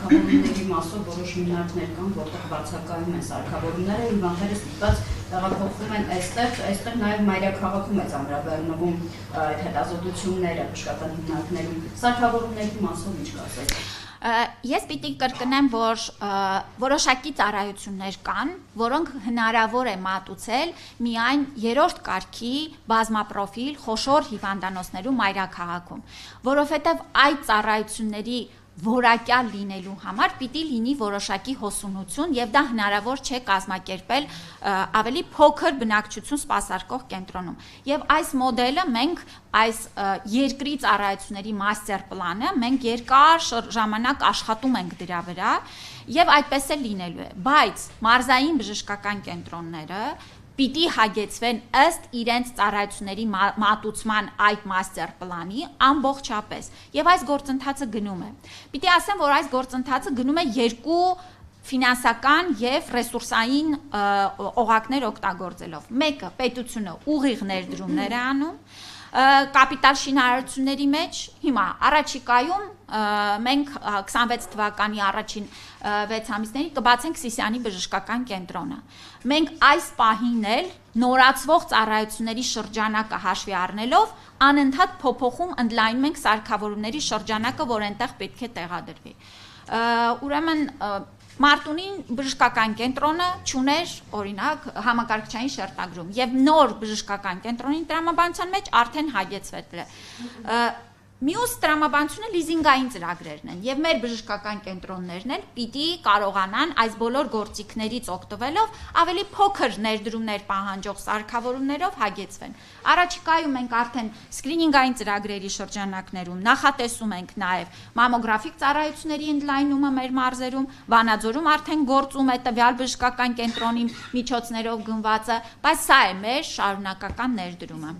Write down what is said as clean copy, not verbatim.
սարքավորումների մասով որոշ հիմնարկներ կան, որտեղ բացակայում են սարքավորումները, հիվանդները ստիպված տեղափոխվում են այստեղ նաև մայրաքաղաքում է ծանրաբեռնվում այդ հետազոտությունները բժշկական հիմնարկներում, սարքավորումների մասով ինչ կասեք։ Ես պիտի կրկնեմ, որ որոշակի ծառայություններ կան, որոնք հնարավոր է մատուցել միայն երրորդ կարգի բազմապրոֆիլ խոշոր հիվանդանոցներում մայրաքաղաքում, որովհետև այդ ծառայությունների որակյալ լինելու համար պիտի լինի որոշակի հոսունություն եւ դա հնարավոր չէ կազմակերպել ավելի փոքր բնակչություն սպասարկող կենտրոնում։ Եվ այս մոդելը մենք այս երկրի ծառայությունների մաստեր պլանը մենք երկար ժամանակ աշխատում ենք դրա վրա եւ այդպես է լինելու է, բայց մարզային բժշկական կենտրոնները պիտի հագեցվեն ըստ իրենց ծառայությունների մատուցման այդ մաստեր պլանի ամբողջապես եւ այս գործընթացը գնում է։ Պիտի ասեմ, որ այս գործընթացը գնում է երկու ֆինանսական եւ ռեսուրսային օղակներ օգտագործելով։ Մեկը պետությունը ուղիղ ներդրումներ է անում կապիտալ շինարարությունների մեջ, հիմա առաջիկայում մենք 26 թվականի առաջին 6 ամիսների կբացենք Սիսիանի բժշկական կենտրոնը։ Մենք այս պահին էլ նորացվող ծառայությունների շրջանակը հաշվի առնելով անընդհատ փոփոխում ընդլայնում ենք սարքավորումների շրջանակը, որ այնտեղ պետք է տեղադրվի։ Ուրեմն Մարտունին բժշկական կենտրոնը չուներ օրինակ համակարգչային շերտագրում եւ նոր բժշկական կենտրոնի տրամաբանության մեջ արդեն հագեցվել է։ Մյուս տրամաբանությունը լիզինգային ծրագրերն են եւ մեր բժշկական կենտրոններն էլ պիտի կարողանան այս բոլոր գործիքներից օգտվելով ավելի փոքր ներդրումներ պահանջող սարքավորումներով հագեցվեն։ Առաջիկայում մենք արդեն սկրինինգային ծրագրերի շրջանակներում նախատեսում ենք նաեւ մամոգրաֆիկ ծառայությունների ընդլայնումը մեր մարզերում, Վանաձորում արդեն գործում է տվյալ բժշկական կենտրոնի միջոցներով գնվածը, բայց սա է մեր շարունակական ներդրումը։